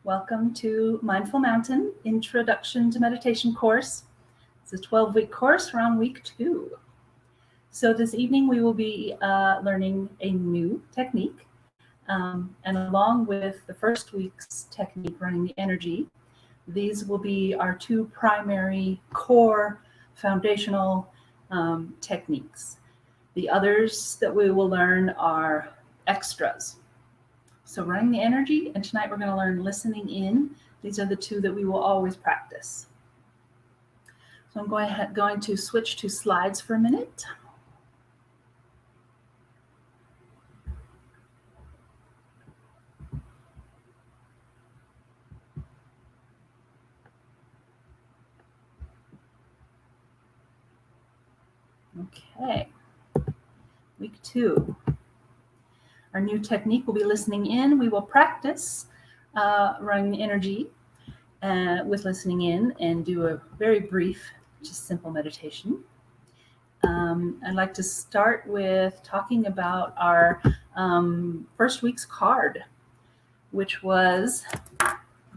Welcome to Mindful Mountain Introduction to Meditation course. It's a 12-week course. We're on week 2. So this evening we will be learning a new technique. And along with the first week's technique, running the energy, these will be our 2 primary core foundational techniques. The others that we will learn are extras. So running the energy, and tonight we're going to learn listening in. These are the 2 that we will always practice. So I'm going to switch to slides for a minute. Okay, week 2. Our new technique will be listening in. We will practice running the energy with listening in and do a very brief, just simple meditation. I'd like to start with talking about our first week's card, which was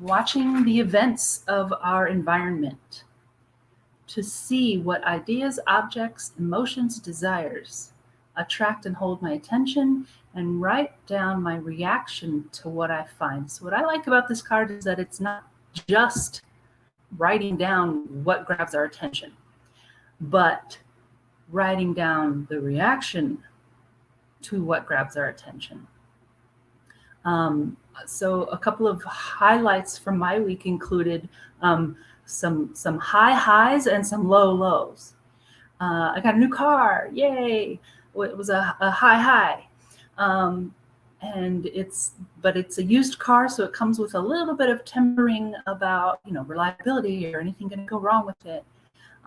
watching the events of our environment to see what ideas, objects, emotions, desires attract and hold my attention, and write down my reaction to what I find. So what I like about this card is that it's not just writing down what grabs our attention, but writing down the reaction to what grabs our attention. So a couple of highlights from my week included some high highs and some low lows. I got a new car, yay! It was a high. And it's a used car, so it comes with a little bit of tempering about, reliability or anything going to go wrong with it.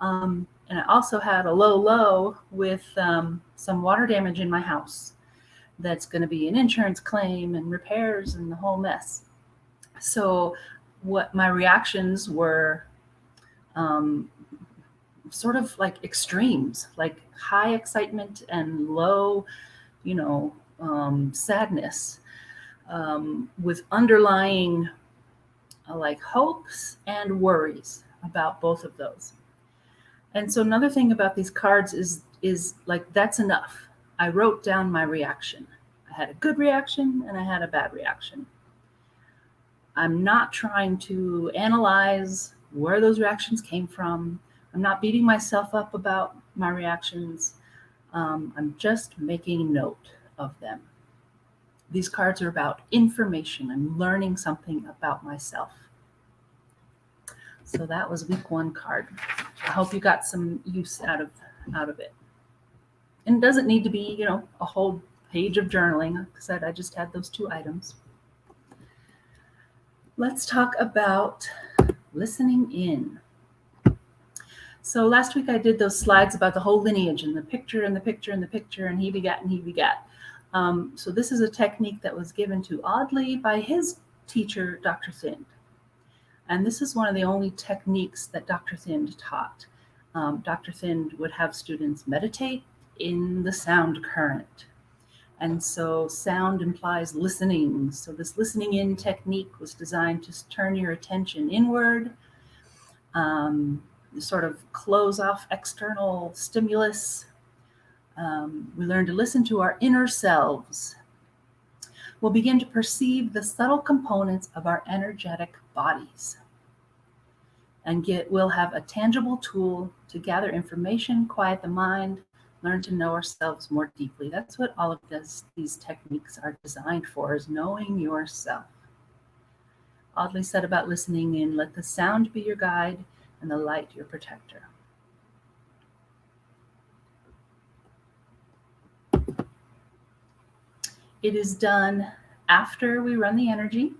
And I also had a low with some water damage in my house. That's going to be an insurance claim and repairs and the whole mess. So what my reactions were sort of like extremes, like high excitement and low, sadness, with underlying like hopes and worries about both of those. And so another thing about these cards is like, that's enough. I wrote down my reaction. I had a good reaction and I had a bad reaction. I'm not trying to analyze where those reactions came from. I'm not beating myself up about my reactions. I'm just making note of them. These cards are about information. I'm learning something about myself. So that was week 1 card. I hope you got some use out of it. And it doesn't need to be, a whole page of journaling. Like I said, I just had those 2 items. Let's talk about listening in. So last week I did those slides about the whole lineage and the picture and the picture and the picture and he begat and he begat. So this is a technique that was given to Audley by his teacher, Dr. Thind. And this is one of the only techniques that Dr. Thind taught. Dr. Thind would have students meditate in the sound current. And so sound implies listening. So this listening in technique was designed to turn your attention inward, sort of close off external stimulus. We learn to listen to our inner selves. We'll begin to perceive the subtle components of our energetic bodies. And we'll have a tangible tool to gather information, quiet the mind, learn to know ourselves more deeply. That's what all of these techniques are designed for, is knowing yourself. Audley said about listening in, let the sound be your guide and the light your protector. It is done after we run the energy.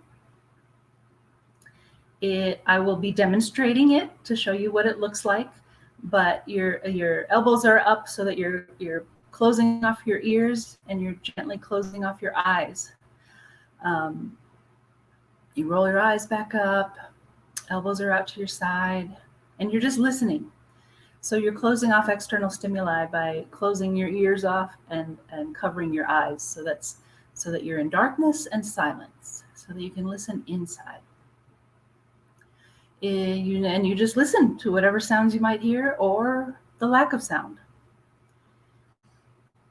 I will be demonstrating it to show you what it looks like, but your elbows are up so that you're closing off your ears and you're gently closing off your eyes. You roll your eyes back up, elbows are out to your side, and you're just listening. So you're closing off external stimuli by closing your ears off and covering your eyes. So that you're in darkness and silence, so that you can listen inside. And you just listen to whatever sounds you might hear or the lack of sound.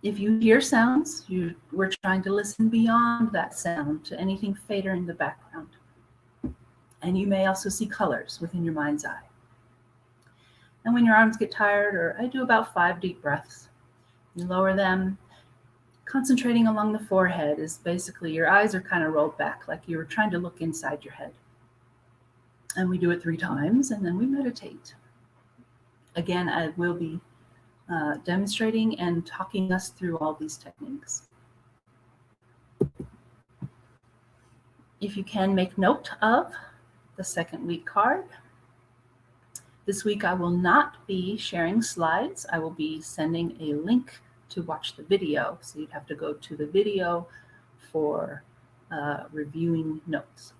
If you hear sounds, we're trying to listen beyond that sound to anything fainter in the background. And you may also see colors within your mind's eye. And when your arms get tired, or I do about 5 deep breaths, you lower them. Concentrating along the forehead is basically your eyes are kind of rolled back, like you were trying to look inside your head. And we do it 3 times, and then we meditate. Again, I will be demonstrating and talking us through all these techniques. If you can, make note of the second week card. This week I will not be sharing slides. I will be sending a link to watch the video. So you'd have to go to the video for reviewing notes.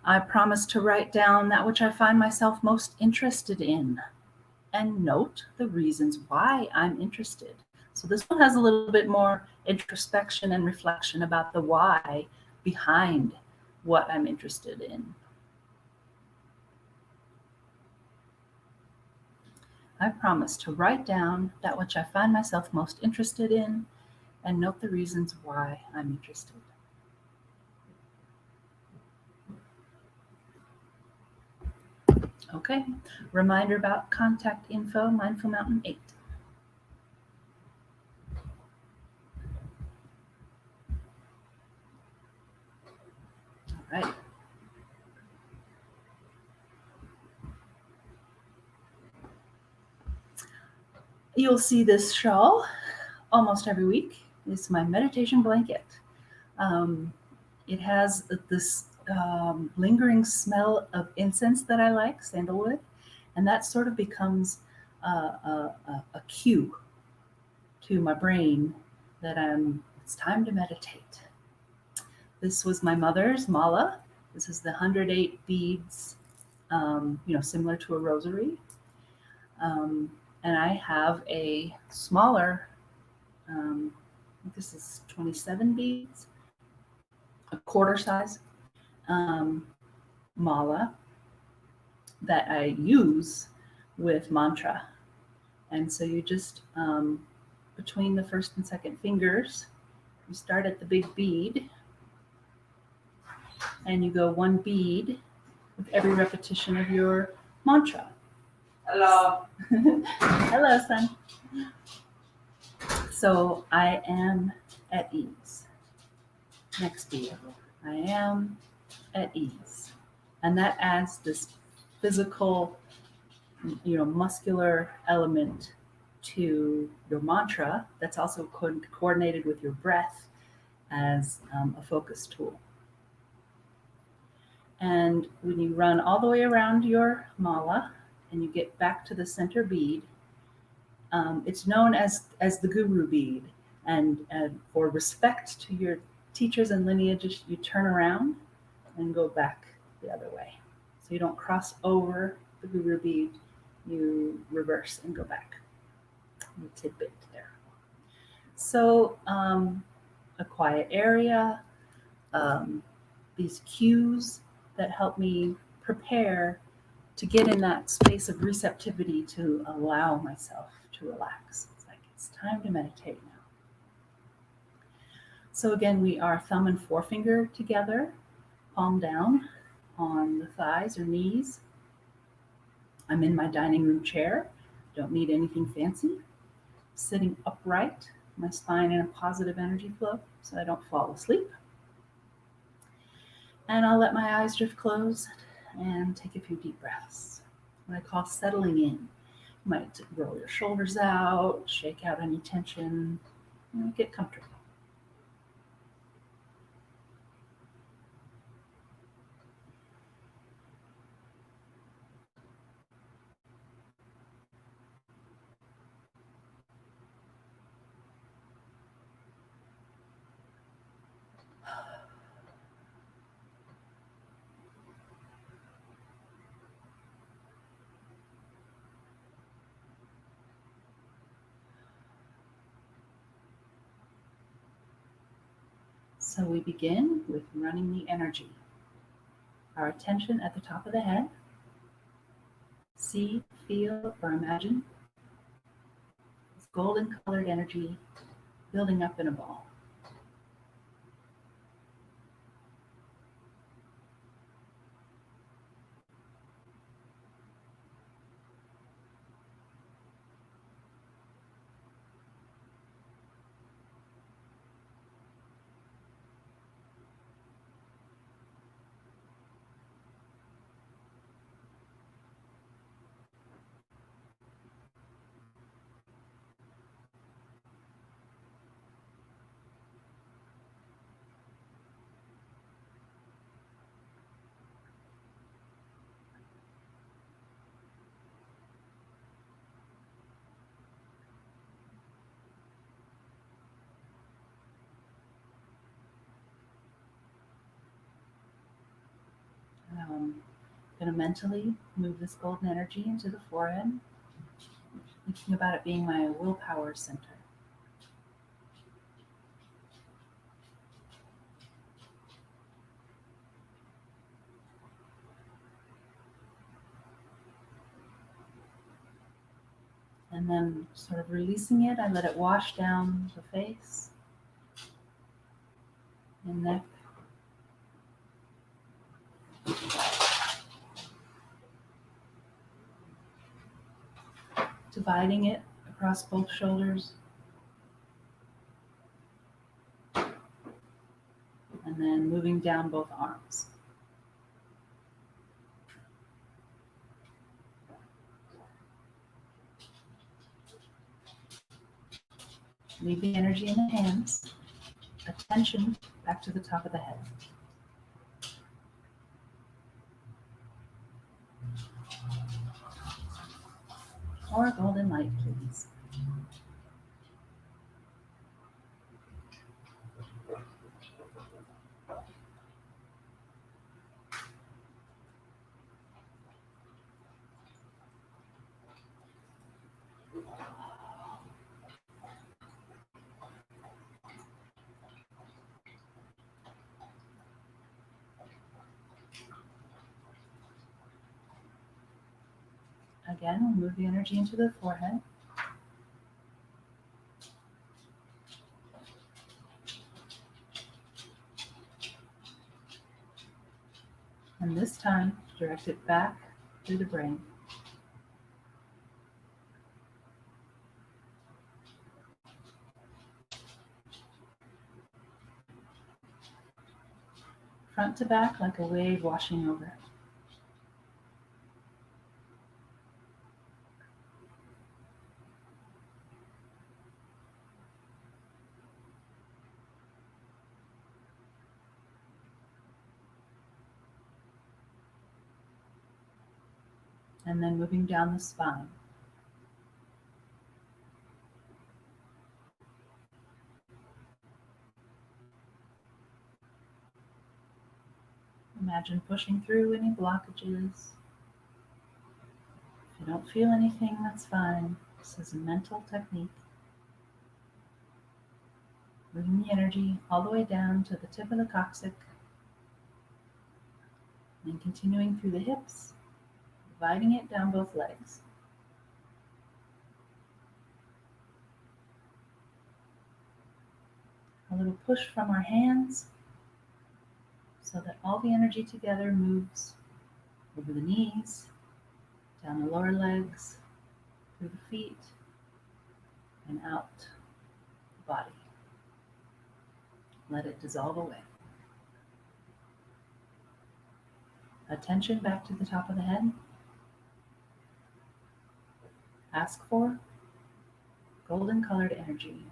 I promise to write down that which I find myself most interested in and note the reasons why I'm interested. So this one has a little bit more introspection and reflection about the why behind what I'm interested in. I promise to write down that which I find myself most interested in and note the reasons why I'm interested. Okay, reminder about contact info, Mindful Mountain 8. All right. You'll see this shawl almost every week. It's my meditation blanket. It has this lingering smell of incense that I like, sandalwood, and that sort of becomes a cue to my brain that it's time to meditate. This was my mother's mala. This is the 108 beads, similar to a rosary. And I have a smaller, I think this is 27 beads, a quarter size mala that I use with mantra. And so you just, between the first and second fingers, you start at the big bead and you go 1 bead with every repetition of your mantra. Hello. Hello, son. So I am at ease. Next bead. I am at ease. And that adds this physical, muscular element to your mantra that's also coordinated with your breath as a focus tool. And when you run all the way around your mala and you get back to the center bead, it's known as the guru bead. And for respect to your teachers and lineages, you turn around and go back the other way. So you don't cross over the guru bead, you reverse and go back. A tidbit there. So a quiet area, these cues that help me prepare to get in that space of receptivity to allow myself to relax. It's like it's time to meditate now. So again, we are thumb and forefinger together, palm down on the thighs or knees. I'm in my dining room chair. Don't need anything fancy. Sitting upright, my spine in a positive energy flow so I don't fall asleep. And I'll let my eyes drift closed and take a few deep breaths. What I call settling in. You might roll your shoulders out, shake out any tension, get comfortable. So we begin with running the energy. our attention at the top of the head. See, feel, or imagine this golden colored energy building up in a ball. I'm going to mentally move this golden energy into the forehead, thinking about it being my willpower center. And then sort of releasing it, I let it wash down the face and neck. Dividing it across both shoulders. And then moving down both arms. Leave the energy in the hands. Attention back to the top of the head. Or golden light, please. Again, we'll move the energy into the forehead. And this time, direct it back through the brain. Front to back like a wave washing over. And then moving down the spine. Imagine pushing through any blockages. If you don't feel anything, that's fine. This is a mental technique. Moving the energy all the way down to the tip of the coccyx. And continuing through the hips, dividing it down both legs. A little push from our hands so that all the energy together moves over the knees, down the lower legs, through the feet, and out the body. Let it dissolve away. Attention back to the top of the head. Ask for golden colored energy.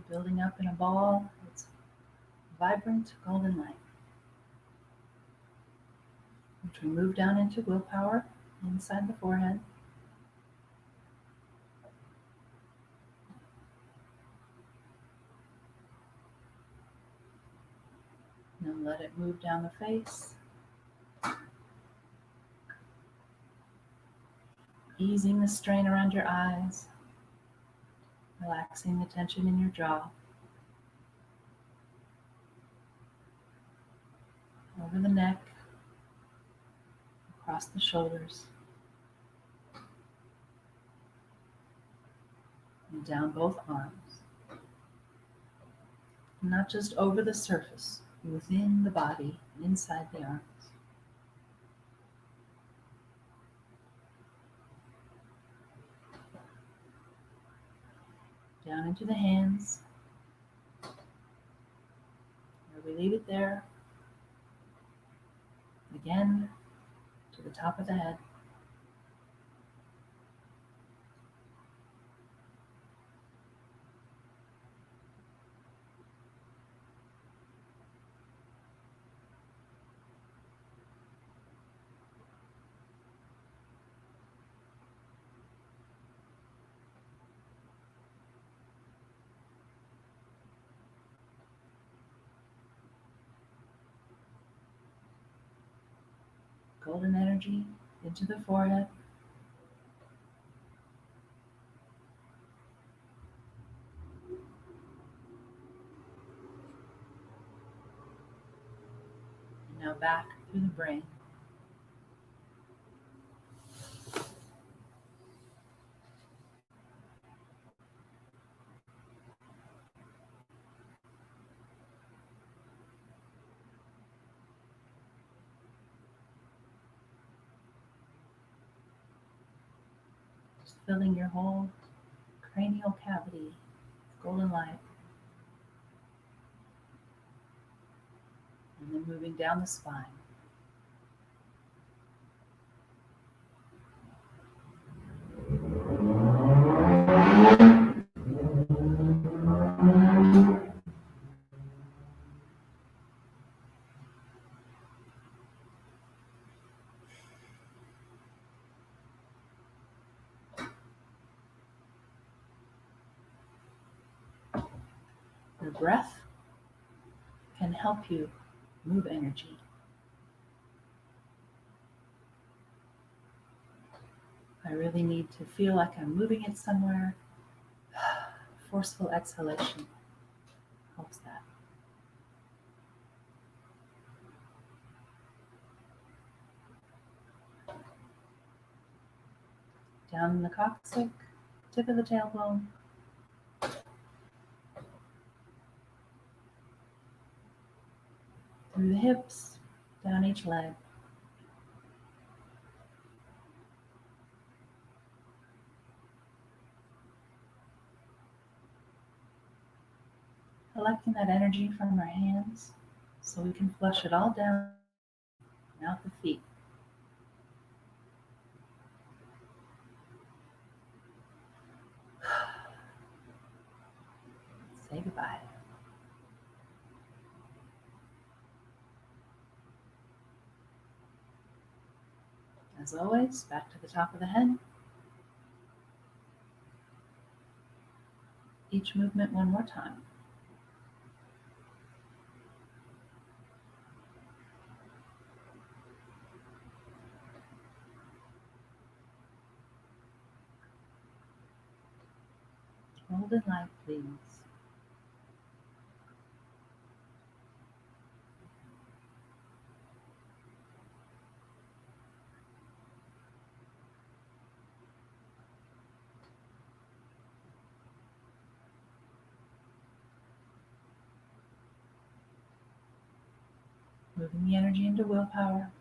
Building up in a ball. It's vibrant golden light, which we move down into willpower. inside the forehead. Now let it move down the face, easing the strain around your eyes, relaxing the tension in your jaw, over the neck, across the shoulders, and down both arms. Not just over the surface, within the body, inside the arms. Down into the hands, where we leave it there. Again, to the top of the head. Golden energy into the forehead. And now back through the brain. Just filling your whole cranial cavity with golden light. And then moving down the spine. Your breath can help you move energy. I really need to feel like I'm moving it somewhere. Forceful exhalation helps that. Down in the coccyx, tip of the tailbone. Through the hips, down each leg. Collecting that energy from our hands so we can flush it all down and out the feet. Say goodbye. As always, back to the top of the head. Each movement one more time. Hold in light, please. Moving the energy into willpower.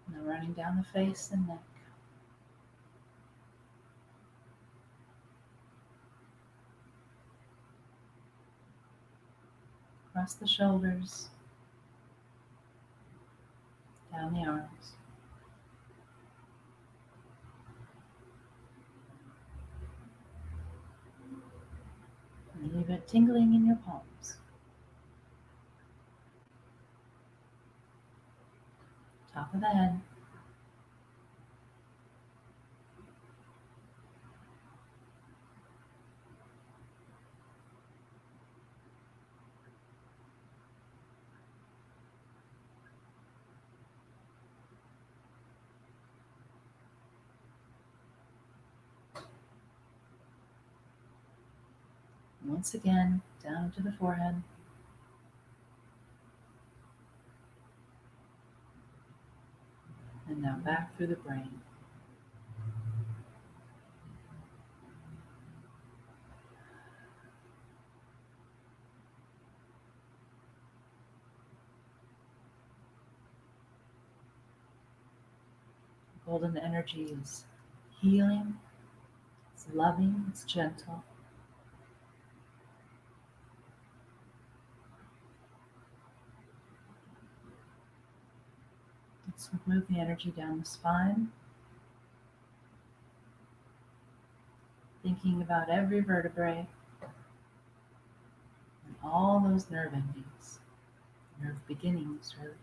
Now running down the face and neck. Across the shoulders. Down the arms. And leave Feel it tingling in your palms. Top of the head. Once again, down to the forehead. And now back through the brain. Golden energy is healing, it's loving, it's gentle. Let's move the energy down the spine, thinking about every vertebrae and all those nerve endings, nerve beginnings, really.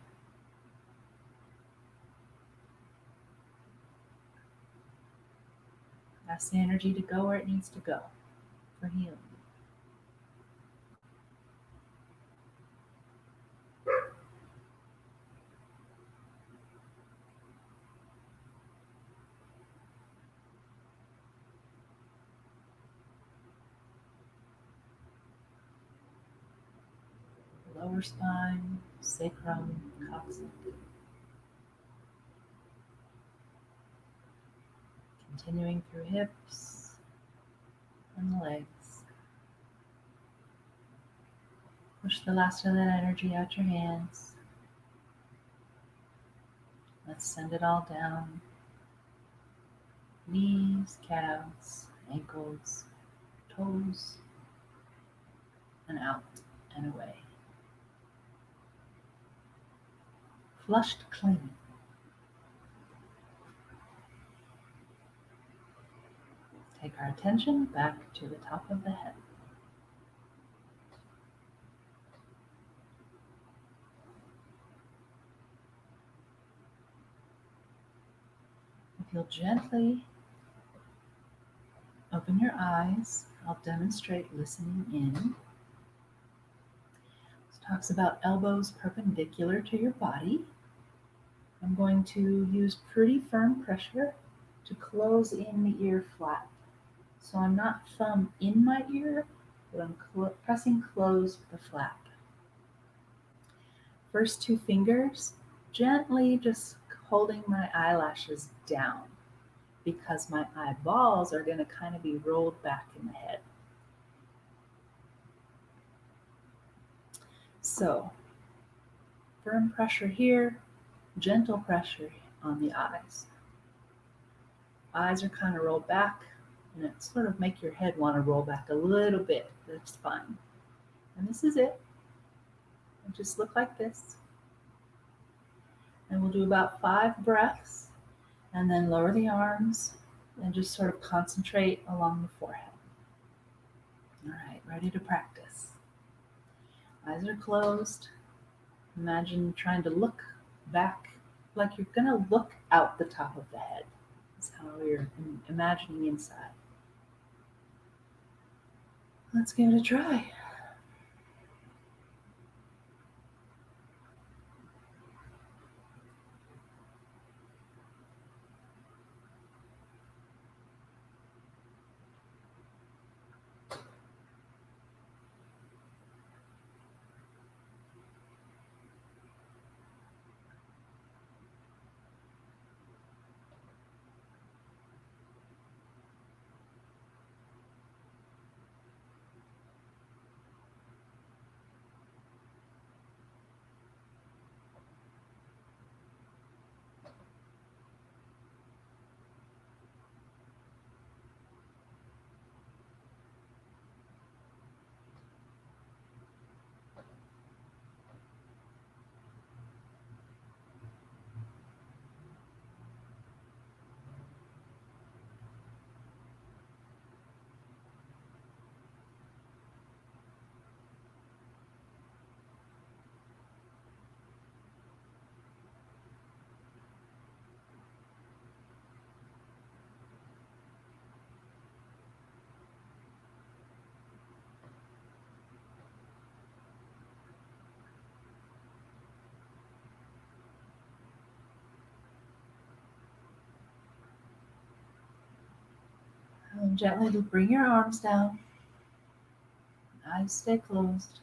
Ask the energy to go where it needs to go for healing. Lower spine, sacrum, coccyx. Continuing through hips and the legs. Push the last of that energy out your hands. Let's send it all down. Knees, calves, ankles, toes, and out and away. Flushed clean. Take our attention back to the top of the head. If you'll gently open your eyes, I'll demonstrate listening in. This talks about elbows perpendicular to your body. I'm going to use pretty firm pressure to close in the ear flap. So I'm not thumb in my ear, but I'm pressing close the flap. First two fingers, gently just holding my eyelashes down because my eyeballs are going to kind of be rolled back in the head. So, firm pressure here, gentle pressure on the eyes. Eyes are kind of rolled back, and it sort of make your head want to roll back a little bit. That's fine. And this is it. And just look like this. And we'll do about 5 breaths, and then lower the arms and just sort of concentrate along the forehead. All right, ready to practice. Eyes are closed. Imagine trying to look back like you're going to look out the top of the head. That's how you're imagining inside. Let's give it a try. And gently bring your arms down. Eyes stay closed.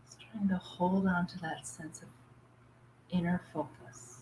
Just trying to hold on to that sense of inner focus.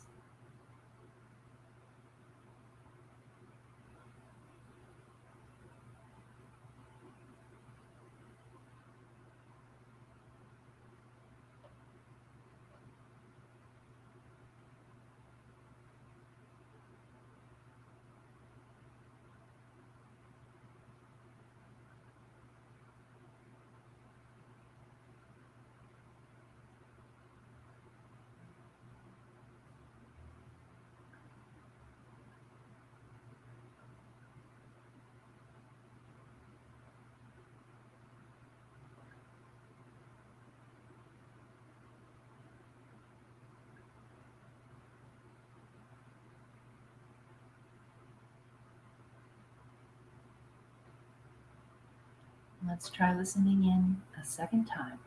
Let's try listening in a second time.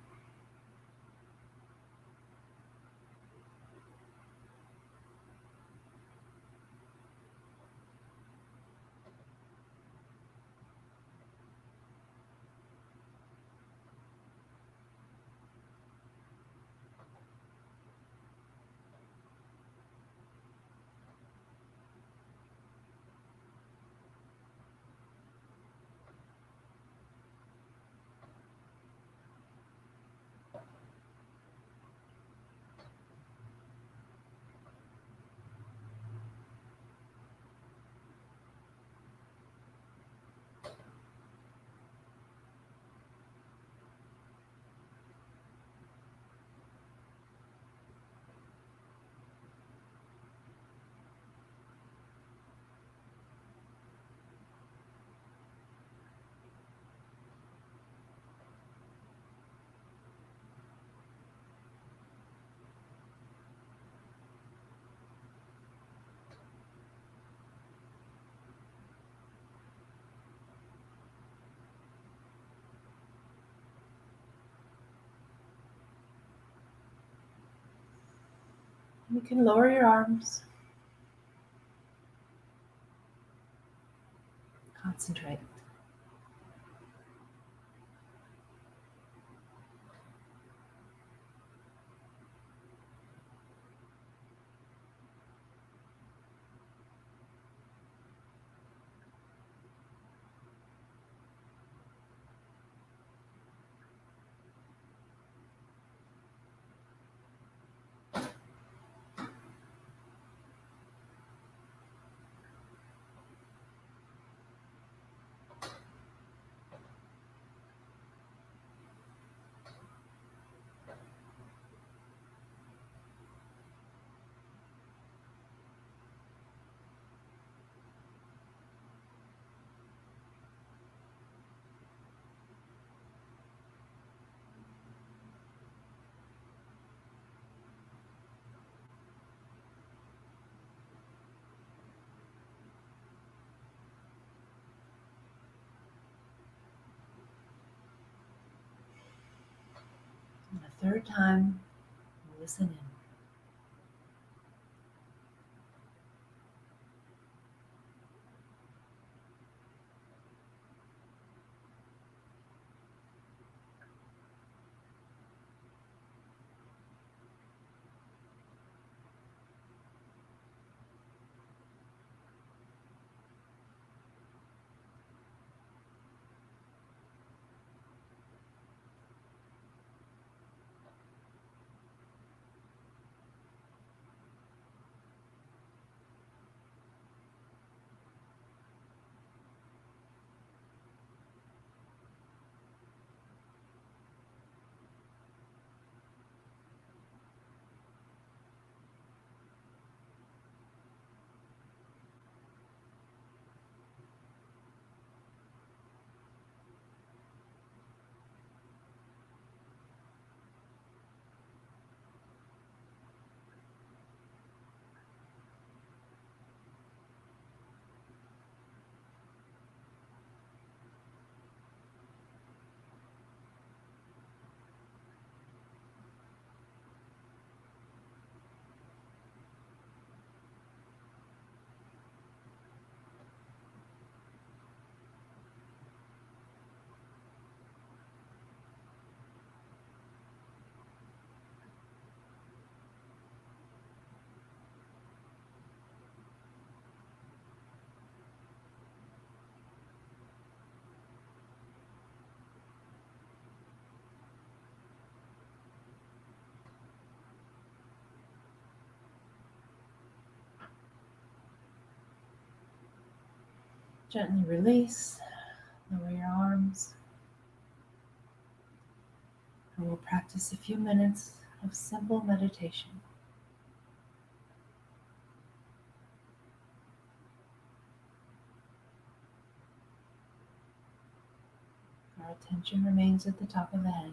You can lower your arms. Concentrate. And a third time, listen in. Gently release, lower your arms, and we'll practice a few minutes of simple meditation. Our attention remains at the top of the head.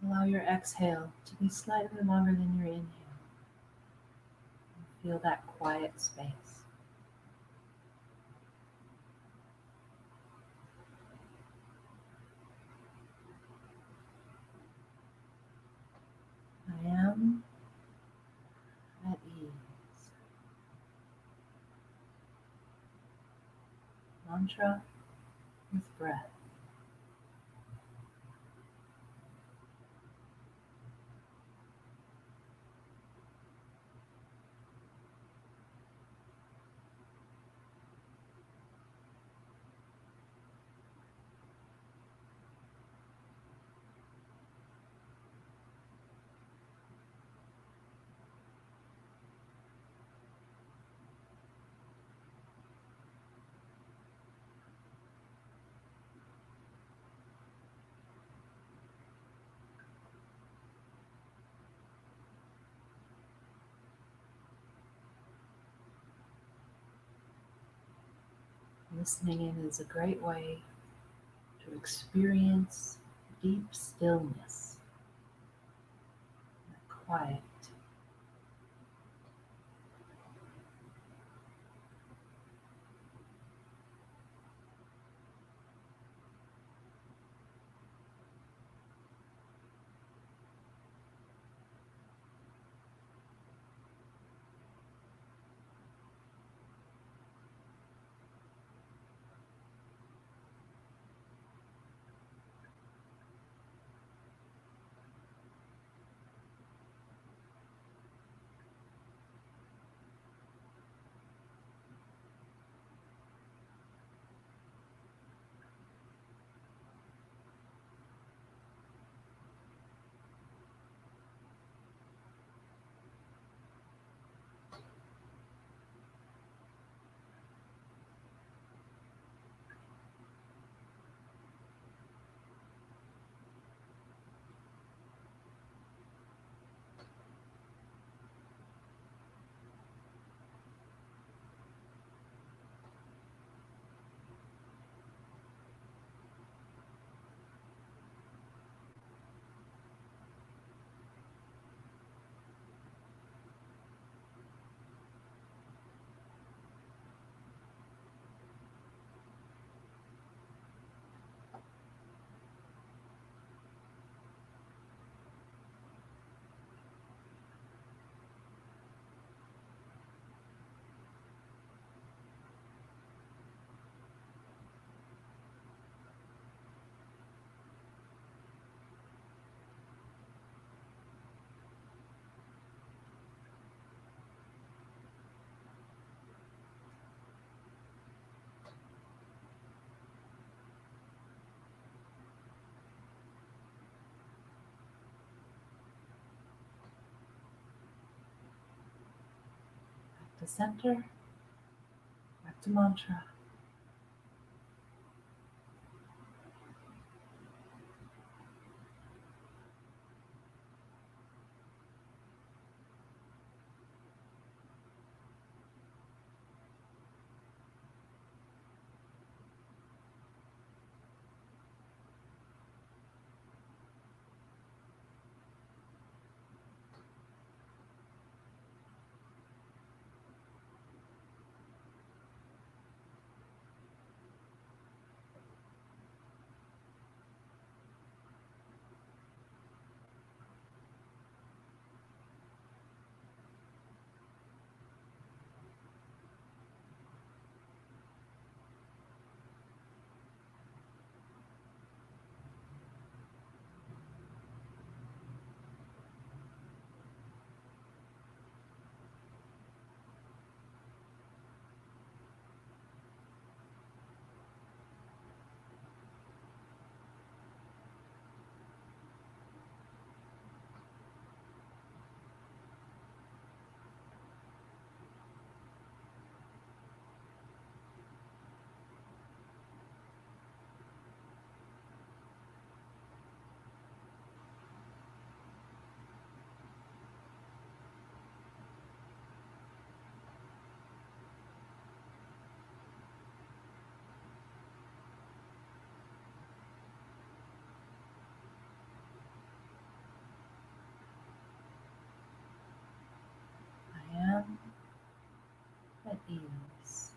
Allow your exhale to be slightly longer than your inhale. Feel that quiet space. I am at ease. Mantra with breath. Listening in is a great way to experience deep stillness, quiet. Back to center, back to mantra. ease.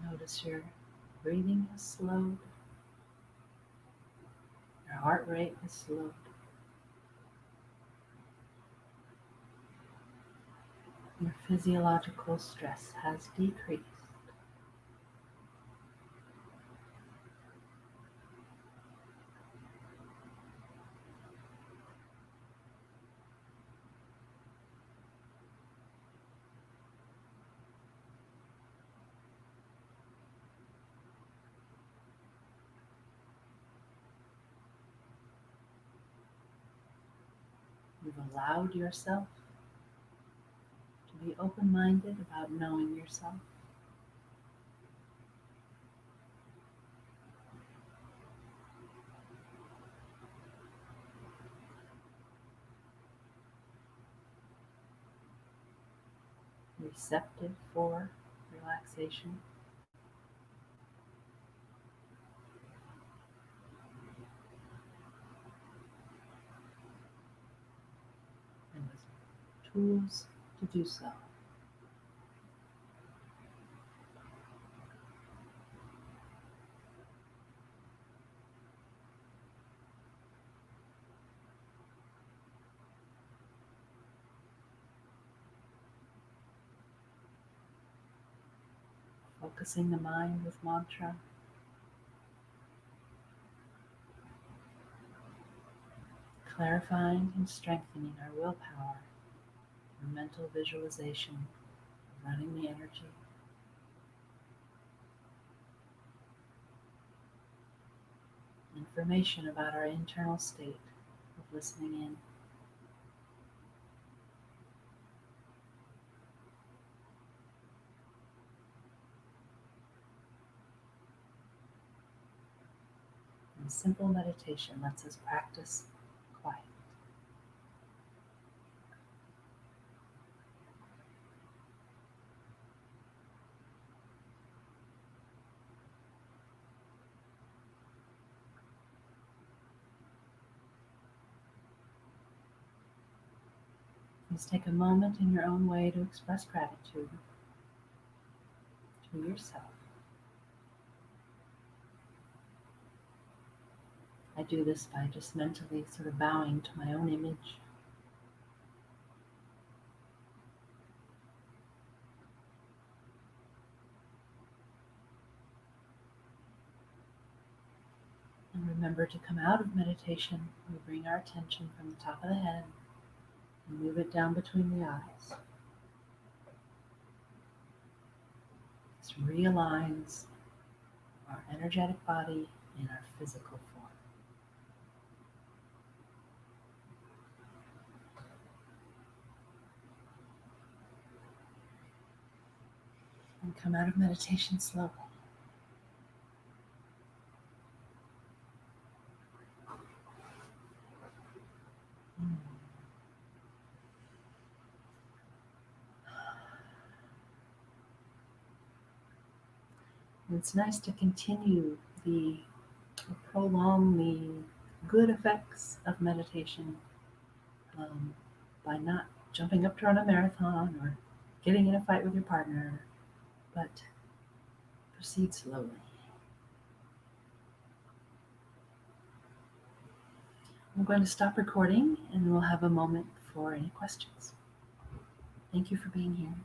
Notice your breathing has slowed, your heart rate has slowed, your physiological stress has decreased. You've allowed yourself to be open-minded about knowing yourself. Receptive for relaxation. And with tools to do so. Focusing the mind with mantra. Clarifying and strengthening our willpower through mental visualization, running the energy. Information about our internal state of listening in. And simple meditation lets us practice quiet. Just take a moment in your own way to express gratitude to yourself. I do this by just mentally sort of bowing to my own image. And remember to come out of meditation, we bring our attention from the top of the head and move it down between the eyes. This realigns our energetic body and our physical form. And come out of meditation slowly. And it's nice to continue prolong the good effects of meditation by not jumping up to run a marathon or getting in a fight with your partner, but proceed slowly. I'm going to stop recording and we'll have a moment for any questions. Thank you for being here.